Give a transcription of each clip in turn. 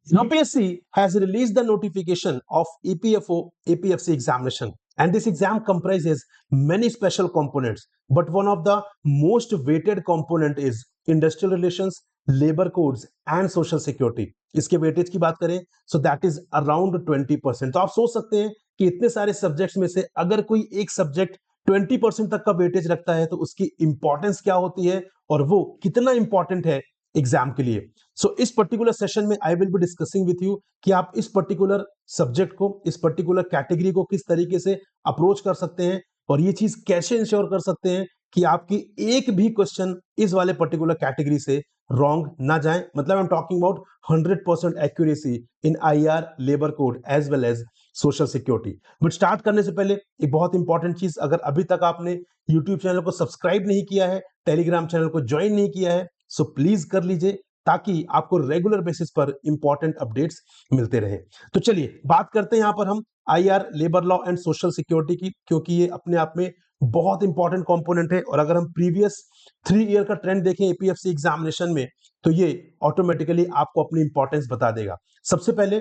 UPSC has released the notification of EPFO APFC examination, and this exam comprises many special components, but one of the most weighted component is industrial relations, labor codes and social security. इसके weightage की बात करें so that is around 20%. तो आप सोच सकते हैं कि इतने सारे सब्जेक्ट्स में से अगर कोई एक सब्जेक्ट 20% तक का वेटेज रखता है तो उसकी इंपॉर्टेंस क्या होती है और वो कितना इंपॉर्टेंट है एग्जाम के लिए. सो इस पर्टिकुलर सेशन में I will be discussing with you कि आप इस पर्टिकुलर सब्जेक्ट को, इस पर्टिकुलर कैटेगरी को किस तरीके से अप्रोच कर सकते हैं और ये चीज कैसे इंश्योर कर सकते हैं कि आपकी एक भी क्वेश्चन इस वाले पर्टिकुलर कैटेगरी से रॉन्ग ना जाए. मतलब I am talking about 100% accuracy in IR, labour code as well as social security. But start करने से पहले एक बहुत इंपॉर्टेंट चीज, अगर अभी तक आपने यूट्यूब चैनल को सब्सक्राइब नहीं किया है, टेलीग्राम चैनल को ज्वाइन नहीं किया है, सो प्लीज कर लीजिए ताकि आपको रेगुलर बेसिस पर इंपॉर्टेंट अपडेट्स मिलते रहे. तो चलिए बात करते हैं यहां पर हम IR, labour law and social security की, क्योंकि ये अपने आप में बहुत इंपॉर्टेंट कंपोनेंट है. और अगर हम प्रीवियस 3 ईयर का ट्रेंड देखें एपीएफसी एग्जामिनेशन में तो ये ऑटोमेटिकली आपको अपनी इंपॉर्टेंस बता देगा. सबसे पहले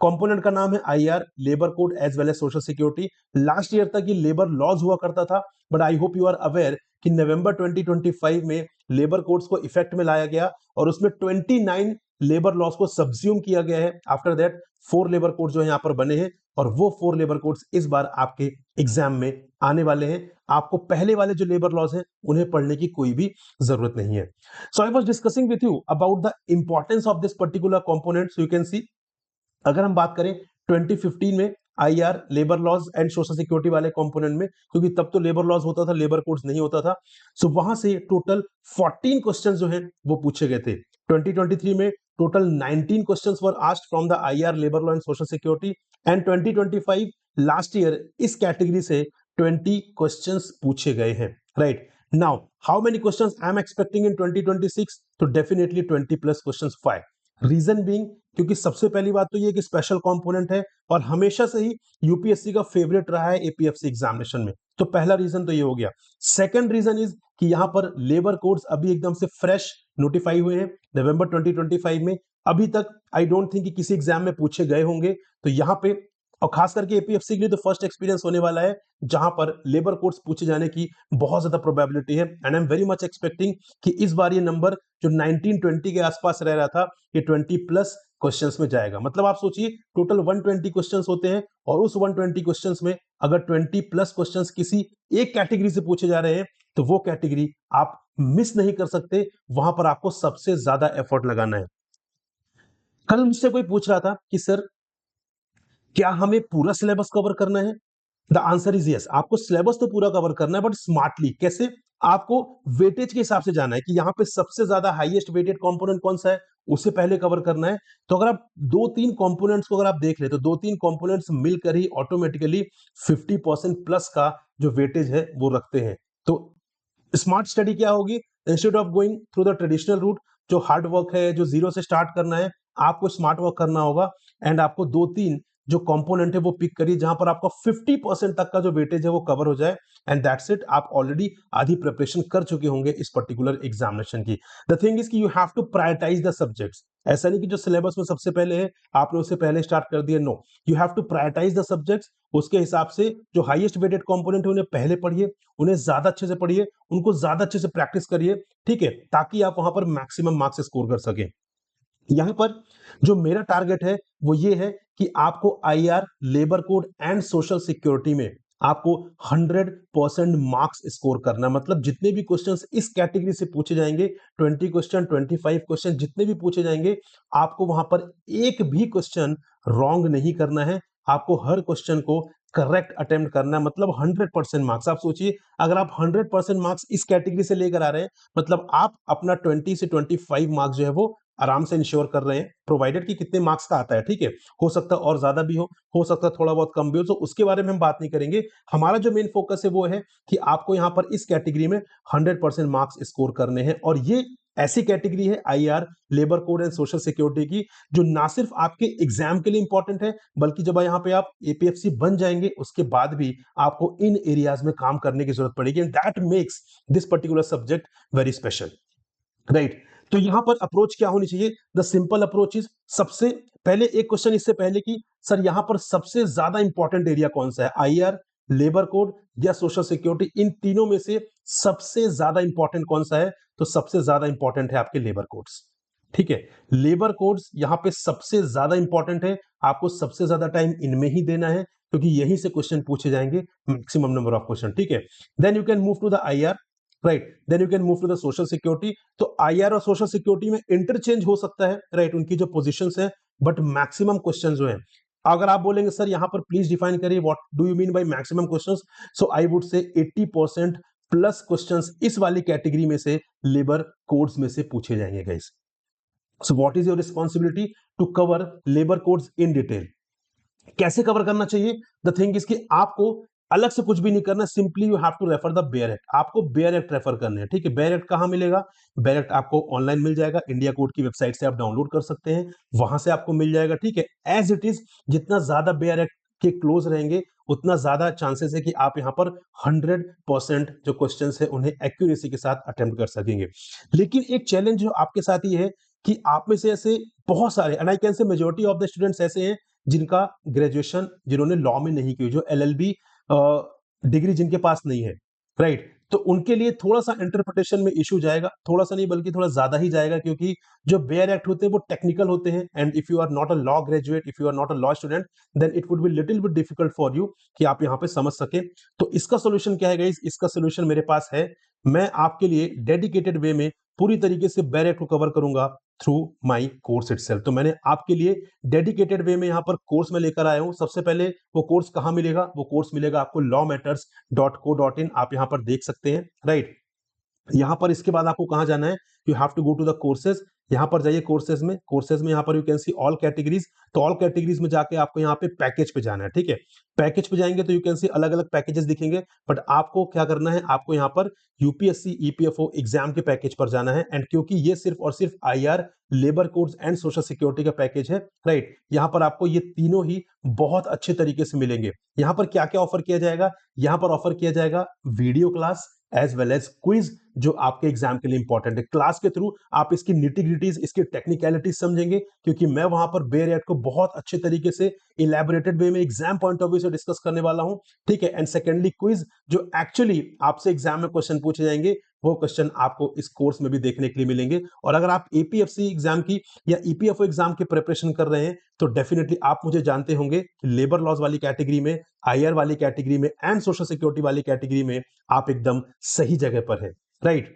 कंपोनेंट का नाम है IR, labour code as well as social security. Last year तक ये लेबर लॉज हुआ करता था, but I hope you are aware कि नवंबर 2025 में लेबर कोड्स को इफेक्ट में लाया गया और उसमें 29 लेबर लॉज को सब्ज्यूम किया गया है. आफ्टर दैट 4 लेबर कोड जो है यहां पर बने हैं और वो 4 लेबर कोड्स इस बार आपके एग्जाम में आने वाले हैं. आपको पहले वाले जो लेबर लॉज हैं उन्हें पढ़ने की कोई भी जरूरत नहीं है. So I was discussing with you about the importance of this particular component. So you can see, अगर हम बात करें 2015 में IR, labour laws and social security वाले कंपोनेंट में, क्योंकि तब तो लेबर लॉज होता था, लेबर कोड्स नहीं होता था, सो वहां से टोटल 14 क्वेश्चंस जो हैं वो पूछे गए थे. 2023 में total 19 questions were asked from the IR, labour law and social security, and 2025 last year इस कैटेगरी से 20 क्वेश्चंस पूछे गए हैं. Right now how many questions I am expecting in 2026? तो definitely 20 plus questions. Five reason being, क्योंकि सबसे पहली बात तो ये कि स्पेशल कंपोनेंट है और हमेशा से ही यूपीएससी का फेवरेट रहा है एपीएफसी एग्जामिनेशन में. तो पहला रीजन तो ये हो गया. सेकंड रीजन इज कि यहां पर लेबर कोड्स अभी एकदम से फ्रेश नोटिफाई हुए हैं नवंबर 2025 में. अभी तक आई डोंट थिंक कि किसी एग्जाम में पूछे गए होंगे. तो यहां पे और खास करके एपीएफसी के लिए तो फर्स्ट एक्सपीरियंस होने वाला है जहां पर लेबर कोड्स पूछे जाने की बहुत ज्यादा प्रोबेबिलिटी है. And I am very much expecting कि इस बार ये नंबर जो 19-20 के आसपास रह रहा था ये 20 प्लस क्वेश्चंस में जाएगा. मतलब आप सोचिए टोटल 120 क्वेश्चंस होते हैं और उस 120 क्वेश्चंस में अगर 20 प्लस क्वेश्चंस किसी एक कैटेगरी से पूछे जा रहे हैं तो वो कैटेगरी आप मिस नहीं कर सकते. वहां पर आपको सबसे ज्यादा एफर्ट लगाना है. कल मुझसे कोई पूछ रहा था कि सर क्या हमें पूरा सिलेबस कवर करना है? The answer is yes. आपको सिलेबस तो पूरा कवर करना है बट स्मार्टली. कैसे? आपको वेटेज के हिसाब से जाना है कि यहां पे सबसे ज्यादा हाईएस्ट वेटेड कंपोनेंट कौन सा है उसे पहले कवर करना है. तो अगर आप दो तीन कंपोनेंट्स को अगर आप देख ले तो दो तीन कंपोनेंट्स मिलकर ही ऑटोमेटिकली 50% प्लस का जो वेटेज है वो रखते हैं. तो स्मार्ट स्टडी क्या होगी? Instead of going through the traditional route, जो हार्ड वर्क है, जो जीरो से स्टार्ट करना है, आपको स्मार्ट वर्क करना होगा एंड आपको दो तीन जो कंपोनेंट है वो पिक करिए जहां पर आपका 50% तक का जो वेटेज है वो कवर हो जाए. And that's it. आप ऑलरेडी आधी प्रिपरेशन कर चुके होंगे इस पर्टिकुलर एग्जामिनेशन की. द थिंग इज कि you have to prioritise the subjects. ऐसा नहीं कि जो सिलेबस में सबसे पहले है आपने उससे पहले स्टार्ट कर दिया. No, you have to prioritise the subjects. उसके हिसाब से जो हाईएस्ट वेटेड कंपोनेंट है उन्हें पहले पढ़िए, उन्हें ज्यादा अच्छे से पढ़िए, उनको ज्यादा अच्छे से प्रैक्टिस करिए. ठीक है, ताकि आप वहां पर मैक्सिमम मार्क्स स्कोर कर सकें. यहां पर जो मेरा टारगेट है वो ये है कि आपको IR, labour code and social security में आपको 100% मार्क्स स्कोर करना. मतलब जितने भी क्वेश्चंस इस कैटेगरी से पूछे जाएंगे, 20 क्वेश्चन, 25 क्वेश्चन जितने भी पूछे जाएंगे, आपको वहां पर एक भी क्वेश्चन रॉन्ग नहीं करना है. आपको हर क्वेश्चन को करेक्ट अटेम्प्ट करना है. मतलब 100% मार्क्स. आप सोचिए अगर आप 100% मार्क्स इस कैटेगरी से लेकर आ रहे हैं मतलब आप अपना 20 से 25 मार्क्स जो है वो आराम से इंश्योर कर रहे हैं, प्रोवाइडेड कि कितने मार्क्स का आता है. ठीक है, हो सकता है और ज्यादा भी हो सकता है थोड़ा बहुत कम भी हो, तो उसके बारे में हम बात नहीं करेंगे. हमारा जो मेन फोकस है वो है कि आपको यहां पर इस कैटेगरी में 100% मार्क्स स्कोर करने हैं. और ये ऐसी कैटेगरी है IR, labour code and social security की जो ना सिर्फ आपके एग्जाम के लिए इंपॉर्टेंट है बल्कि जब यहां पे आप एपीएफसी बन जाएंगे उसके बाद भी आपको इन एरियाज में काम करने की जरूरत पड़ेगी. And that makes this particular subject very special. Right. तो यहाँ पर अप्रोच क्या होनी चाहिए? द सिंपल अप्रोच इज, सबसे पहले एक क्वेश्चन इससे पहले कि सर यहाँ पर सबसे ज्यादा इंपॉर्टेंट एरिया कौन सा है, आईआर, लेबर कोड या सोशल सिक्योरिटी, इन तीनों में से सबसे ज्यादा इंपॉर्टेंट कौन सा है? तो सबसे ज्यादा इंपॉर्टेंट है आपके लेबर कोड्स। ठीक है, लेबर कोड्स यहाँ पे सबसे ज्यादा इंपॉर्टेंट है, आपको सबसे ज्यादा टाइम इनमें ही देना है क्योंकि यहीं से क्वेश्चन पूछे जाएंगे, मैक्सिमम नंबर ऑफ क्वेश्चन। ठीक है, then you can move to the IR, right, then you can move to the social security. तो आईआर और सोशल सिक्योरिटी में इंटरचेंज हो सकता है, राइट, उनकी जो पोजीशंस है, बट मैक्सिमम क्वेश्चन जो है, अगर आप बोलेंगे सर यहाँ पर प्लीज डिफाइन करिए what do you mean by maximum questions, so I would say 80% plus questions इस वाली कैटेगरी में से, लेबर कोड्स में से पूछे जाएंगे guys. So what is your responsibility? To cover labour codes in detail. कैसे कवर करना चाहिए? द थिंग इज कि आपको अलग से कुछ भी नहीं करना, simply you have to refer the bare act, आपको बेयर एक्ट रेफर करने हैं। ठीक है, बेयर एक्ट कहां मिलेगा? बेयर एक्ट आपको ऑनलाइन मिल जाएगा, इंडिया कोर्ट की वेबसाइट से आप डाउनलोड कर सकते हैं, वहां से आपको मिल जाएगा। ठीक है, एज इट इज, जितना ज्यादा बेयर एक्ट के क्लोज रहेंगे उतना ज्यादा चांसेस है कि आप यहां पर 100% जो क्वेश्चन है उन्हें एक्यूरेसी के साथ अटेम्प्ट कर सकेंगे। लेकिन एक चैलेंज जो आपके साथ ये है कि आप में से ऐसे बहुत सारे, and I can say majority of the students ऐसे हैं जिनका ग्रेजुएशन, जिन्होंने लॉ में नहीं की, जो एलएलबी डिग्री जिनके पास नहीं है, राइट, तो उनके लिए थोड़ा सा इंटरप्रिटेशन में इशू जाएगा, थोड़ा सा नहीं बल्कि थोड़ा ज्यादा ही जाएगा, क्योंकि जो बेयर एक्ट होते हैं वो टेक्निकल होते हैं, and if you are not a law graduate, if you are not a law student, then it would be little bit difficult for you कि आप यहाँ पे समझ सके। तो इसका सोल्यूशन क्या है गाइस? इसका सोल्यूशन मेरे पास है, मैं आपके लिए डेडिकेटेड वे में पूरी तरीके से बेयर एक्ट को कवर करूंगा थ्रू माई कोर्स इटसेल्फ। तो मैंने आपके लिए डेडिकेटेड वे में यहाँ पर कोर्स में लेकर आया हूं। सबसे पहले वो कोर्स कहां मिलेगा? वो कोर्स मिलेगा आपको lawmatters.co.in, आप यहां पर देख सकते हैं, राइट। यहां पर इसके बाद आपको कहां जाना है? You have to go to the courses, यहां पर जाइए कोर्सेज में, कोर्सेज में यहां पर you can see all categories, तो ऑल कैटेगरीज में जाके आपको यहां पे पैकेज पे जाना है। ठीक है, पैकेज पे जाएंगे तो यू कैन सी अलग अलग पैकेजेस दिखेंगे, बट आपको क्या करना है? आपको यहां पर यूपीएससी ईपीएफओ एग्जाम के पैकेज पर जाना है, एंड क्योंकि ये सिर्फ और सिर्फ IR, labour codes and social security का पैकेज है, राइट, यहां पर आपको ये तीनों ही बहुत अच्छे तरीके से मिलेंगे। यहां पर क्या क्या ऑफर किया जाएगा? यहां पर ऑफर किया जाएगा video class as well as quiz, जो आपके एग्जाम के लिए इंपॉर्टेंट है। क्लास के थ्रू आप इसकी निटी-ग्रिटीज, इसकी टेक्निकलिटीज समझेंगे, क्योंकि मैं वहां पर बेयर एक्ट को बहुत अच्छे तरीके से इलैबोरेटेड वे में एग्जाम पॉइंट ऑफ व्यू से डिस्कस करने वाला हूं। ठीक है, एंड सेकेंडली क्विज, जो एक्चुअली आपसे एग्जाम में क्वेश्चन पूछे जाएंगे, वो क्वेश्चन आपको इस कोर्स में भी देखने के लिए मिलेंगे। और अगर आप एपीएफसी एग्जाम की या ईपीएफओ एग्जाम की प्रिपरेशन कर रहे हैं, तो डेफिनेटली आप मुझे जानते होंगे कि लेबर लॉज वाली कैटेगरी में, आईआर वाली कैटेगरी में एंड सोशल सिक्योरिटी वाली कैटेगरी में आप एकदम सही जगह पर है, राइट।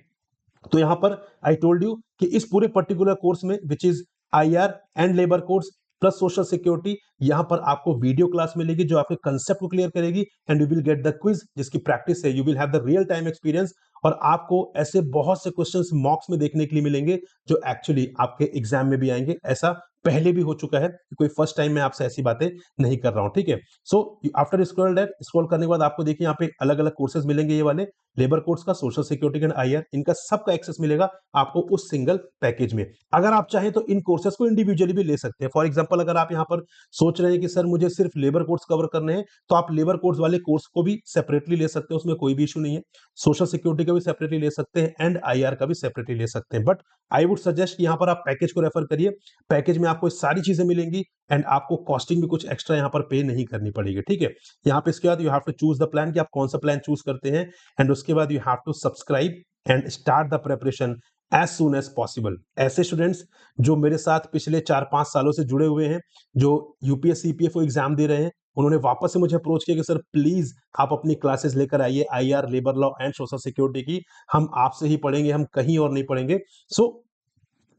तो यहां पर आई टोल्ड यू कि इस पूरे पर्टिकुलर कोर्स में, which is IR and labour course plus social security, यहां पर आपको वीडियो क्लास मिलेगी जो आपके कंसेप्ट को क्लियर करेगी, and you will get the quiz, जिसकी प्रैक्टिस है, you will have the real time experience, और आपको ऐसे बहुत से क्वेश्चंस मॉक्स में देखने के लिए मिलेंगे जो एक्चुअली आपके एग्जाम में भी आएंगे। ऐसा पहले भी हो चुका है, कोई फर्स्ट टाइम में आपसे ऐसी बातें नहीं कर रहा हूं। ठीक है, so after scroll that, scroll करने के बाद आपको देखिए यहाँ पे अलग अलग कोर्सेज मिलेंगे, ये वाले लेबर कोड्स का, सोशल सिक्योरिटी एंड आईआर, इनका सबका एक्सेस मिलेगा आपको उस सिंगल पैकेज में। अगर आप चाहें तो इन कोर्सेज को इंडिविजुअली भी ले सकते हैं। फॉर एग्जांपल, अगर आप यहाँ पर सोच रहे हैं कि सर मुझे सिर्फ लेबर कोड्स कवर करने हैं, तो आप लेबर कोड्स वाले कोर्स को भी सेपरेटली ले सकते हैं, उसमें कोई भी इशू नहीं है। सोशल सिक्योरिटी का भी सेपरेटली ले सकते हैं एंड आईआर का भी सेपरेटली ले सकते हैं, बट आई वुड सजेस्ट यहाँ पर आप पैकेज को रेफर करिए। पैकेज में आपको सारी चीजें मिलेंगी एंड आपको कॉस्टिंग भी कुछ एक्स्ट्रा यहाँ पर पे नहीं करनी पड़ेगी। ठीक है, यहाँ पे इसके बाद you have to choose the plan कि आप कौन सा प्लान चूज करते हैं, एंड उसके बाद you have to subscribe and start the preparation as soon as possible. ऐसे स्टूडेंट्स जो मेरे साथ पिछले 4-5 सालों से जुड़े हुए हैं, जो यूपीएससी ईपीएफओ एग्जाम दे रहे हैं, उन्होंने वापस से मुझे अप्रोच किया कि सर प्लीज आप अपनी क्लासेस लेकर आइए IR, labour law and social security की, हम आपसे ही पढ़ेंगे, हम कहीं और नहीं पढ़ेंगे। सो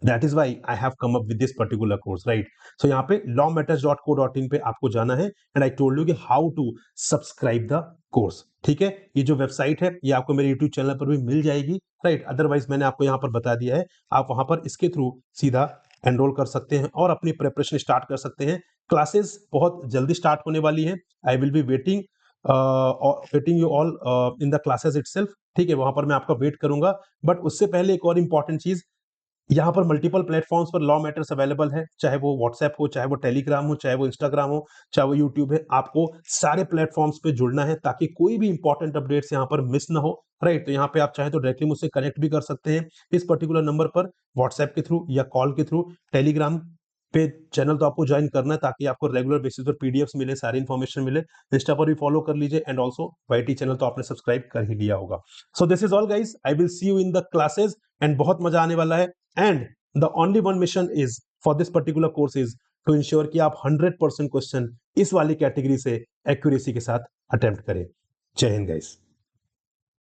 that is why I have come up with this particular course, right? So यहाँ पे lawmatters.co.in पे आपको जाना है, and I told you कि how to subscribe the course। ठीक है, ये जो वेबसाइट है ये आपको मेरे YouTube चैनल पर भी मिल जाएगी, राइट। अदरवाइज मैंने आपको यहाँ पर बता दिया है, आप वहां पर इसके थ्रू सीधा एनरोल कर सकते हैं और अपनी प्रिपरेशन स्टार्ट कर सकते हैं। क्लासेस बहुत जल्दी स्टार्ट होने वाली है, I will be waiting you all in the classes itself. ठीक है, वहां पर मैं आपका वेट करूंगा, बट उससे पहले एक और इंपॉर्टेंट चीज, यहाँ पर मल्टीपल प्लेटफॉर्म्स पर लॉ मैटर्स अवेलेबल है, चाहे वो व्हाट्सएप हो, चाहे वो टेलीग्राम हो, चाहे वो इंस्टाग्राम हो, चाहे वो यूट्यूब है। आपको सारे प्लेटफॉर्म्स पे जुड़ना है ताकि कोई भी इंपॉर्टेंट अपडेट्स यहाँ पर मिस ना हो, राइट। तो यहाँ पे आप चाहे तो डायरेक्टली मुझसे कनेक्ट भी कर सकते हैं इस पर्टिकुलर नंबर पर, व्हाट्सएप के थ्रू या कॉल के थ्रू। टेलीग्राम पे चैनल तो आपको ज्वाइन करना है ताकि आपको रेगुलर बेसिस पर पीडीएफ्स मिले, सारी इन्फॉर्मेशन मिले। इंस्टा पर भी फॉलो कर लीजिए, एंड ऑल्सो वाईटी चैनल तो आपने सब्सक्राइब कर ही लिया होगा। So this is all guys, I will see you in the classes, and बहुत मजा आने वाला है। And the only one mission is for this particular course is to ensure कि आप 100% क्वेश्चन इस वाली कैटेगरी से एक्यूरेसी के साथ अटेम्प्ट करें। जय हिंद गाइस।